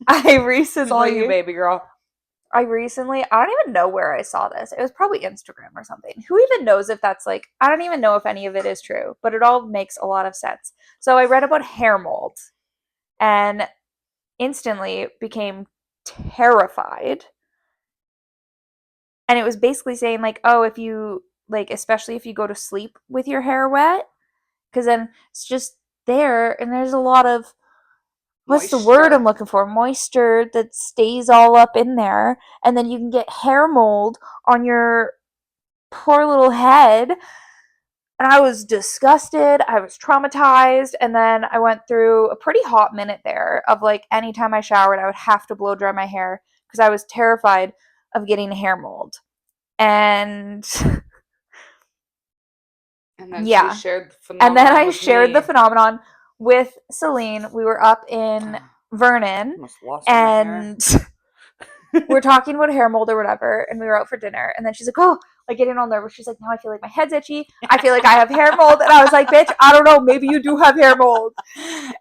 I recently... It's all you, baby girl. I don't even know where I saw this. It was probably Instagram or something. Who even knows if that's like, I don't even know if any of it is true, but it all makes a lot of sense. So I read about hair mold and instantly became terrified. And it was basically saying like, oh, if you, like, especially if you go to sleep with your hair wet, because then it's just there and there's a lot of, what's the word I'm looking for? Moisture that stays all up in there. And then you can get hair mold on your poor little head. And I was disgusted. I was traumatized. And then I went through a pretty hot minute there of like anytime I showered, I would have to blow dry my hair because I was terrified of getting hair mold. And then yeah. she shared the phenomenon and then I shared the phenomenon with Celine. We were up in Vernon and we're talking about hair mold or whatever, and we were out for dinner, and then she's like, oh, like getting all nervous. She's like, now I feel like my head's itchy. I feel like I have hair mold. And I was like, bitch, I don't know, maybe you do have hair mold.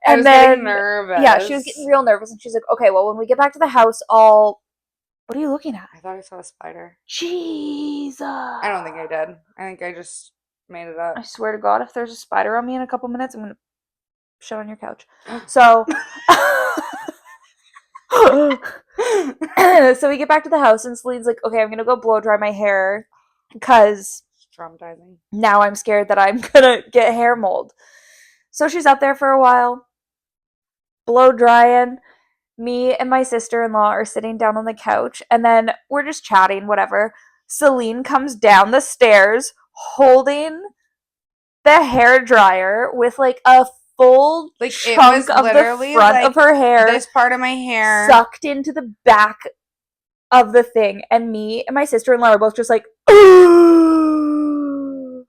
And then nervous. Yeah, she was getting real nervous, and she's like, okay, well, when we get back to the house, what are you looking at? I thought I saw a spider. Jesus. I don't think I did. I think I just made it up. I swear to God, if there's a spider on me in a couple minutes, I'm gonna shit on your couch. So so we get back to the house and Celine's like, okay, I'm gonna go blow dry my hair because it's traumatizing. Now I'm scared that I'm gonna get hair mold. So she's out there for a while, blow drying. Me and my sister-in-law are sitting down on the couch, and then we're just chatting, whatever. Celine comes down the stairs holding the hair dryer with like a full chunk of the front of her hair, this part of my hair sucked into the back of the thing, and me and my sister-in-law are both just like, ooh.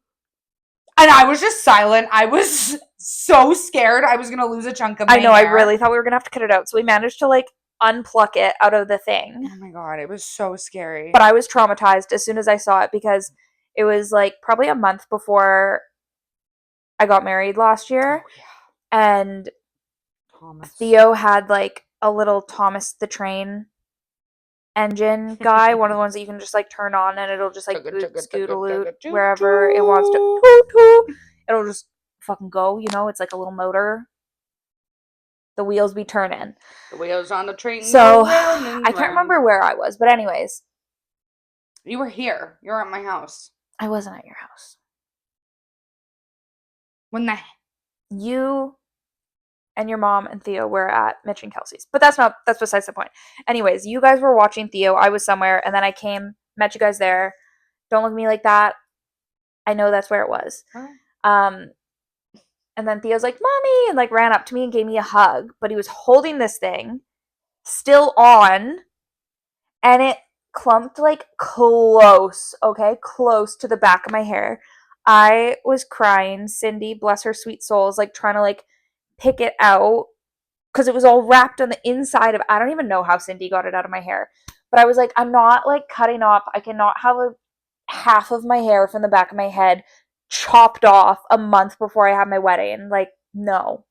And I was just silent. I was so scared I was going to lose a chunk of my hair. I really thought we were going to have to cut it out. So we managed to like unpluck it out of the thing. Oh my God, it was so scary. But I was traumatized as soon as I saw it because it was like probably a month before I got married last year. Oh, yeah. And Thomas. Theo had like a little Thomas the Train engine guy, one of the ones that you can just like turn on and it'll just like scoot-a-loot wherever it wants to. Toot. It'll just fucking go, you know, it's like a little motor. The wheels be turning. The wheels on the train. So I can't remember where I was, but anyways. You were here. You were at my house. I wasn't at your house. When you and your mom and Theo were at Mitch and Kelsey's. But that's besides the point. Anyways, you guys were watching Theo. I was somewhere, and then I came, met you guys there. Don't look at me like that. I know that's where it was. Huh? And then Theo's like, Mommy, and like ran up to me and gave me a hug. But he was holding this thing, still on, and it clumped like close to the back of my hair. I was crying. Cindy, bless her sweet soul, is like trying to like pick it out because it was all wrapped on the inside of, I don't even know how Cindy got it out of my hair, but I was like, I'm not like cutting off. I cannot have half of my hair from the back of my head chopped off a month before I have my wedding. Like, no.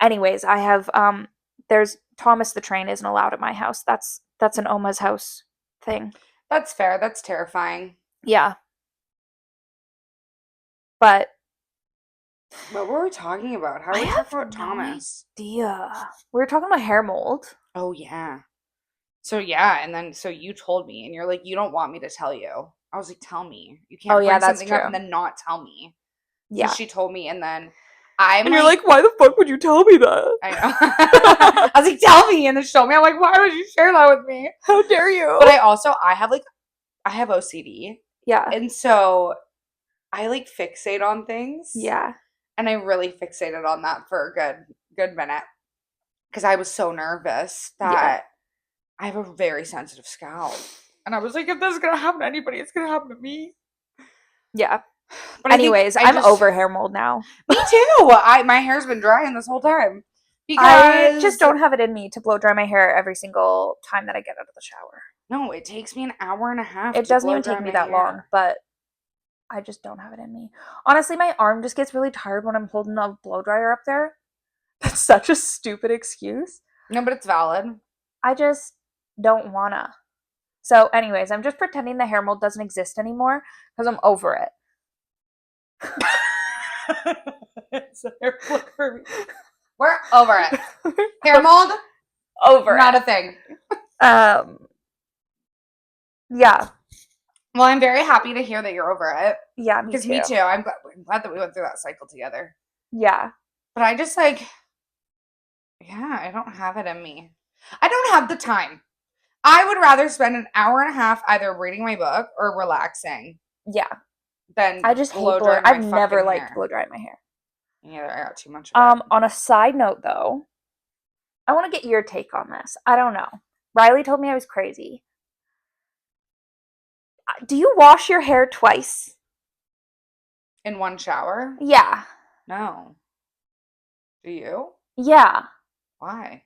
Anyways, I have there's Thomas the Train isn't allowed at my house. That's an Oma's house thing. That's fair. That's terrifying. Yeah. But what were we talking about? How are we talking about Thomas? Idea. We were talking about hair mold. Oh yeah. So yeah, and then so you told me, and you're like, you don't want me to tell you. I was like, tell me. You can't bring something up and then not tell me. Yeah. So she told me, and then and you're like, why the fuck would you tell me that? I know. I was like, tell me, and then show me. I'm like, why would you share that with me? How dare you? But I have OCD. Yeah. And so I like fixate on things. Yeah. And I really fixated on that for a good minute. Because I was so nervous that I have a very sensitive scalp. And I was like, if this is going to happen to anybody, it's going to happen to me. Yeah. But anyways, I'm over hair mold now. Me too. My hair's been drying this whole time. Because I just don't have it in me to blow dry my hair every single time that I get out of the shower. No, it takes me an hour and a half. It doesn't even take me that long, but I just don't have it in me. Honestly, my arm just gets really tired when I'm holding a blow dryer up there. That's such a stupid excuse. No, but it's valid. I just don't wanna. So anyways, I'm just pretending the hair mold doesn't exist anymore because I'm over it. It's a hair flip for me. We're over it. Hair mold? Over Not a thing. Yeah. Well, I'm very happy to hear that you're over it. Yeah, me too. I'm glad that we went through that cycle together. Yeah. But I just I don't have it in me. I don't have the time. I would rather spend an hour and a half either reading my book or relaxing. Yeah. Than I just hate blow. I've never liked blow drying my hair. Yeah, I got too much of it. On a side note though, I want to get your take on this. I don't know. Riley told me I was crazy. Do you wash your hair twice? In one shower? Yeah. No. Do you? Yeah. Why?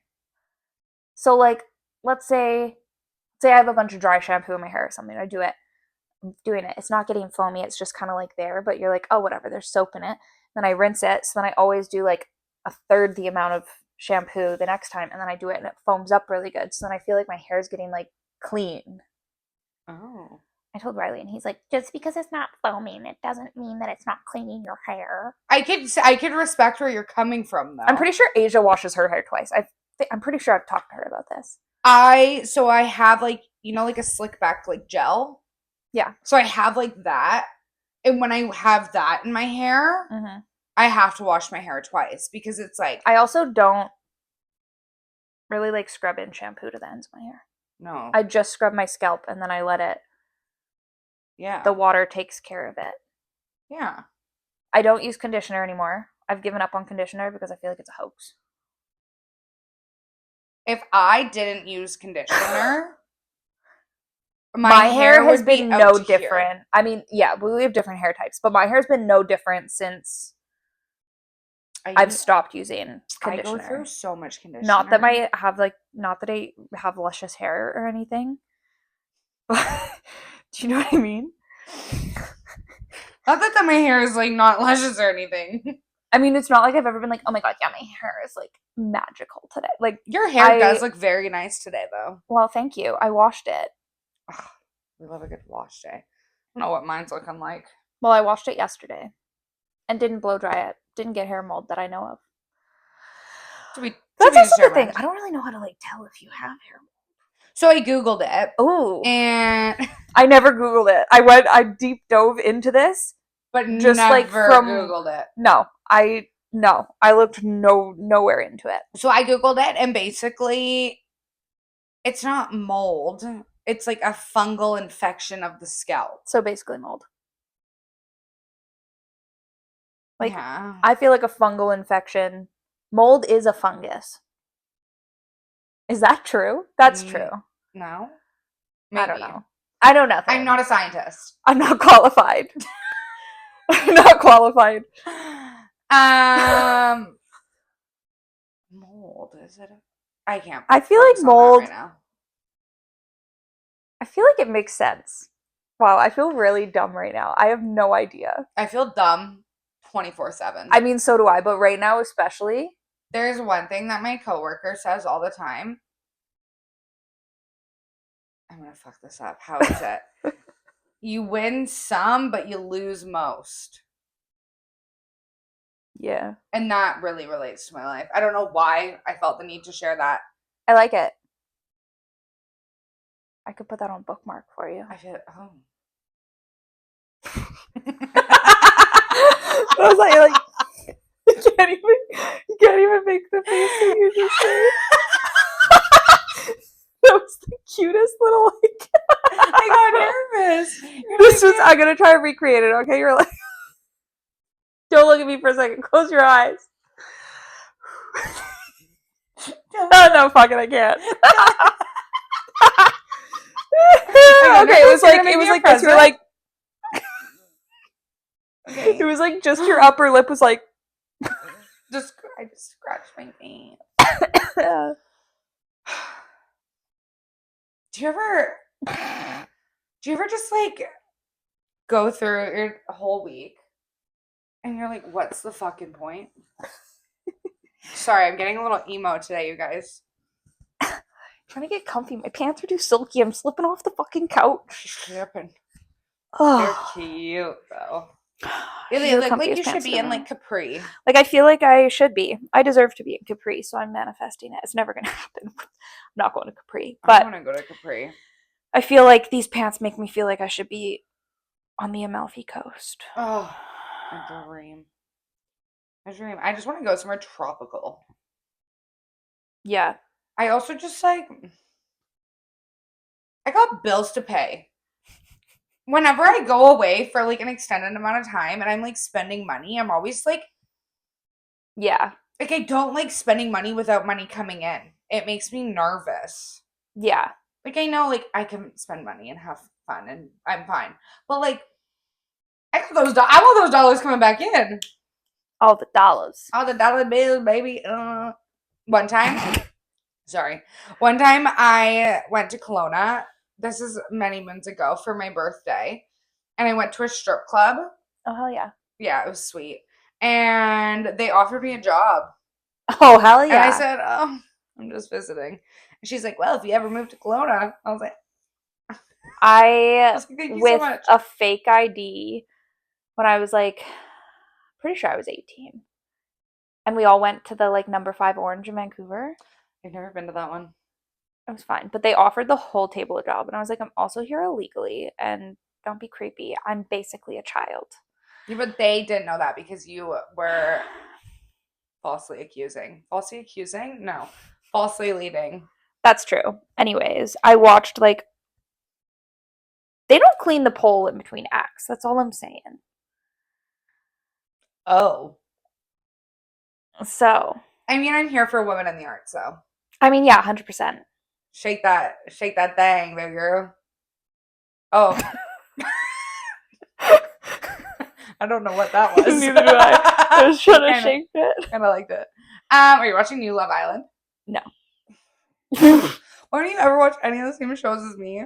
So like, let's say I have a bunch of dry shampoo in my hair or something. I do it. I'm doing it. It's not getting foamy. It's just kind of like there, but you're like, oh, whatever. There's soap in it. Then I rinse it. So then I always do like a third the amount of shampoo the next time. And then I do it and it foams up really good. So then I feel like my hair is getting like clean. Oh. I told Riley, and he's like, just because it's not foaming, it doesn't mean that it's not cleaning your hair. I could respect where you're coming from, though. I'm pretty sure Asia washes her hair twice. I'm pretty sure I've talked to her about this. I have like, like a slick back like gel. Yeah. So I have like that. And when I have that in my hair, I have to wash my hair twice because it's like. I also don't really like scrub in shampoo to the ends of my hair. No. I just scrub my scalp and then I let it. Yeah. The water takes care of it. Yeah. I don't use conditioner anymore. I've given up on conditioner because I feel like it's a hoax. If I didn't use conditioner, my hair has been no different. Here. I mean, yeah, we have different hair types, but my hair's been no different since I've stopped using conditioner. I go through so much conditioner. Not that I have luscious hair or anything. But do you know what I mean? Not that my hair is like not luscious or anything. I mean, it's not like I've ever been like, oh my god, yeah, my hair is like magical today. Like, your hair does look very nice today, though. Well, thank you. I washed it. Ugh, we love a good wash day. I don't know what mine's looking like. Well, I washed it yesterday and didn't blow dry it. Didn't get hair mold that I know of. That's also the thing. I don't really know how to like tell if you have hair mold. So I Googled it. Oh. And I never Googled it. I deep dove into this. But just never like Googled it. No. I looked nowhere into it. So I Googled it, and basically it's not mold. It's like a fungal infection of the scalp. So basically mold. Like, yeah. I feel like a fungal infection. Mold is a fungus. Is that true? That's true. No. Maybe. I don't know. I know nothing. I'm not a scientist. I'm not qualified. I'm not qualified. Mold, is it? I can't. I feel like mold. Right now. I feel like it makes sense. Wow, I feel really dumb right now. I have no idea. I feel dumb 24/7. I mean, so do I, but right now especially. There's one thing that my coworker says all the time. I'm gonna fuck this up. How is it? You win some, but you lose most. Yeah. And that really relates to my life. I don't know why I felt the need to share that. I like it. I could put that on bookmark for you. I feel, I was like you can't even make the face that you just made. That was the cutest little like I got nervous. I'm gonna try to recreate it, okay? You're like, don't look at me for a second. Close your eyes. No, fuck it, I can't. Okay, it was like this. You're like, okay. It was like just your upper lip was like. I just scratched my face. Do you ever just like go through your whole week and you're like, what's the fucking point? Sorry, I'm getting a little emo today, you guys. Trying to get comfy. My pants are too silky. I'm slipping off the fucking couch. She's slipping. Oh. They're cute though. They look like you should be in like Capri. Like, I feel like I should be. I deserve to be in Capri, so I'm manifesting it. It's never gonna happen. I'm not going to Capri. But I want to go to Capri. I feel like these pants make me feel like I should be on the Amalfi Coast. Oh, a dream. A dream. I just want to go somewhere tropical. Yeah. I also just like, I got bills to pay. Whenever I go away for like an extended amount of time and I'm like spending money, I'm always like, yeah. Like, I don't like spending money without money coming in. It makes me nervous. Yeah. Like, I know, like, I can spend money and have fun and I'm fine. But, like, I want those dollars coming back in. All the dollars. All the dollar bills, baby. One time I went to Kelowna. This is many months ago for my birthday. And I went to a strip club. Oh, hell yeah. Yeah, it was sweet. And they offered me a job. Oh, hell yeah. And I said, oh, I'm just visiting. And she's like, well, if you ever move to Kelowna. I was like, with a fake ID, when I was like, pretty sure I was 18. And we all went to the like number 5 Orange in Vancouver. I've never been to that one. It was fine. But they offered the whole table a job. And I was like, I'm also here illegally. And don't be creepy. I'm basically a child. Yeah, but they didn't know that because you were falsely accusing. Falsely accusing? No. Falsely leading. That's true. Anyways, I watched like, they don't clean the pole in between acts. That's all I'm saying. Oh. So. I mean, I'm here for women in the arts, so. I mean, yeah, 100%. Shake that thing, baby girl. Oh. I don't know what that was. Neither do I. I was trying to shake it. Kind of liked it. Are you watching New Love Island? No. Why don't you ever watch any of the same shows as me?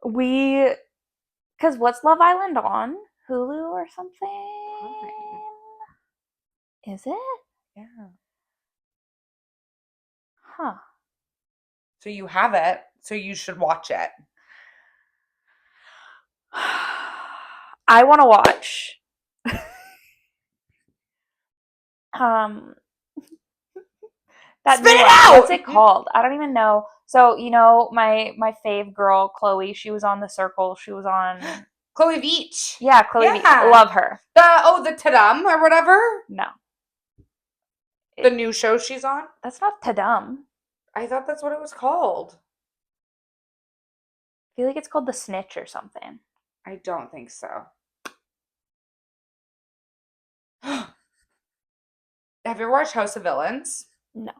Because what's Love Island on? Hulu or something? Is it? Yeah. Huh. So you have it, so you should watch it. I want to watch. That Spit it out! What's it called? I don't even know. So, you know, my fave girl, Chloe, she was on The Circle. She was on... Chloe Beach. Yeah, Chloe Beach. Love her. The Tadum or whatever? No. The new show she's on? That's not Tadum. I thought that's what it was called. I feel like it's called The Snitch or something. I don't think so. Have you ever watched House of Villains? No.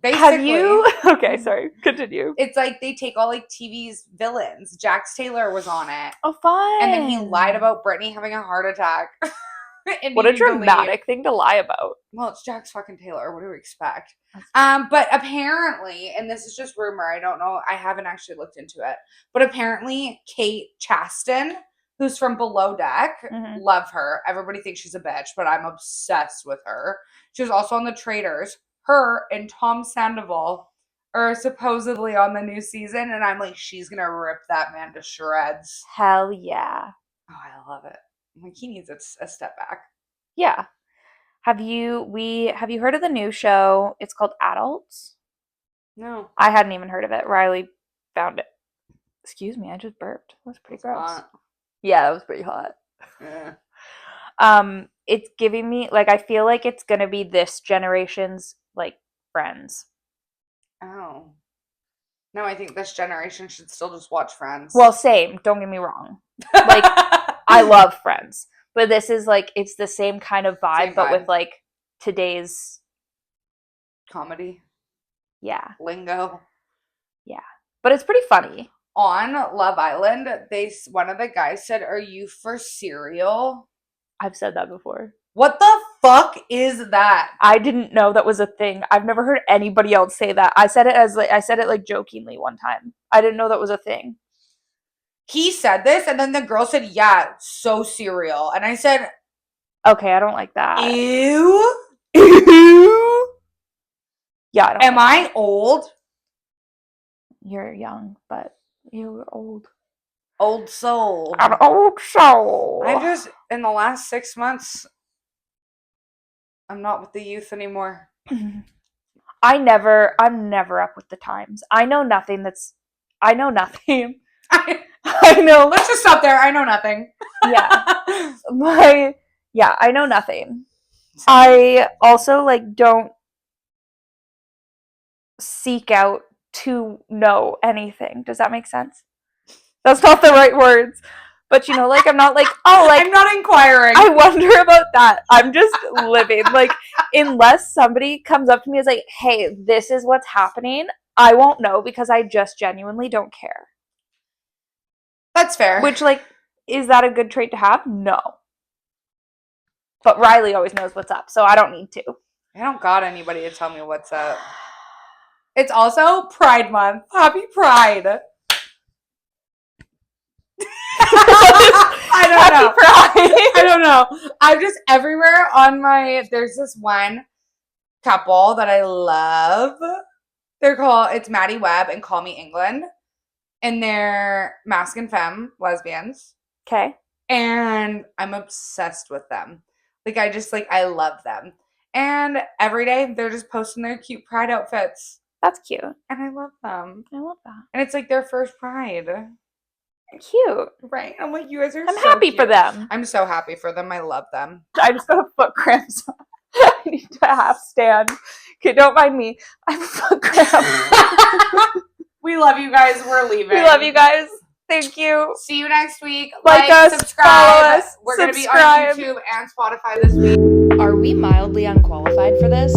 Basically, have you? Okay, sorry. Continue. It's like they take all like TV's villains. Jax Taylor was on it. Oh, fun. And then he lied about Britney having a heart attack. What a dramatic thing to lie about. Well, it's Jax fucking Taylor. What do we expect? But apparently, and this is just rumor, I don't know, I haven't actually looked into it, but apparently Kate Chaston, who's from Below Deck, love her. Everybody thinks she's a bitch, but I'm obsessed with her. She was also on The Traitors. Her and Tom Sandoval are supposedly on the new season, and I'm like, she's gonna rip that man to shreds. Hell yeah. Oh, I love it. Like, he needs a step back. Yeah. Have you heard of the new show? It's called Adults. No. I hadn't even heard of it. Riley found it. Excuse me, I just burped. That was pretty gross. Hot. Yeah, that was pretty hot. Yeah. It's giving me, like, I feel like it's gonna be this generation's, like, Friends. Oh. No, I think this generation should still just watch Friends. Well, same. Don't get me wrong. Like, I love Friends. But this is, like, it's the same kind of vibe, but with, like, today's... comedy. Yeah. Lingo. Yeah. But it's pretty funny. On Love Island, one of the guys said, "Are you for cereal?" I've said that before. What the fuck is that? I didn't know that was a thing. I've never heard anybody else say that. I said it jokingly one time. I didn't know that was a thing. He said this, and then the girl said, "Yeah, so cereal." And I said, "Okay, I don't like that." Ew. Ew. Yeah, I don't. Am I old? You're young, but you're old. Old soul. An old soul. I just, in the last 6 months, I'm not with the youth anymore. I'm never up with the times. I know nothing. I know. Let's just stop there. I know nothing. Yeah. I know nothing. I also, like, don't seek out to know anything. Does that make sense? That's not the right words. But, you know, like, I'm not like, oh, like... I'm not inquiring. I wonder about that. I'm just living. Like, unless somebody comes up to me and is like, hey, this is what's happening, I won't know because I just genuinely don't care. That's fair. Which, like, is that a good trait to have? No. But Riley always knows what's up, so I don't need to. I don't got anybody to tell me what's up. It's also Pride Month. Happy Pride. I don't know. I'm just everywhere on there's this one couple that I love. It's Maddie Webb and Call Me England. And they're masc and femme lesbians. Okay. And I'm obsessed with them. Like, I love them. And every day they're just posting their cute Pride outfits. That's cute. And I love them. I love that. And it's like their first Pride. Cute. Right. I'm like, you guys are I'm happy cute. For them. I'm so happy for them. I love them. I just got foot cramps. I need to half stand. Okay, don't mind me. I have foot cramps. We love you guys. We're leaving. We love you guys. Thank you. See you next week. Like us, subscribe. Follow us. We're going to be on YouTube and Spotify this week. Are we mildly unqualified for this?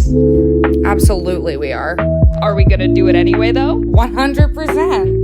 Absolutely we are. Are we gonna do it anyway, though? 100%.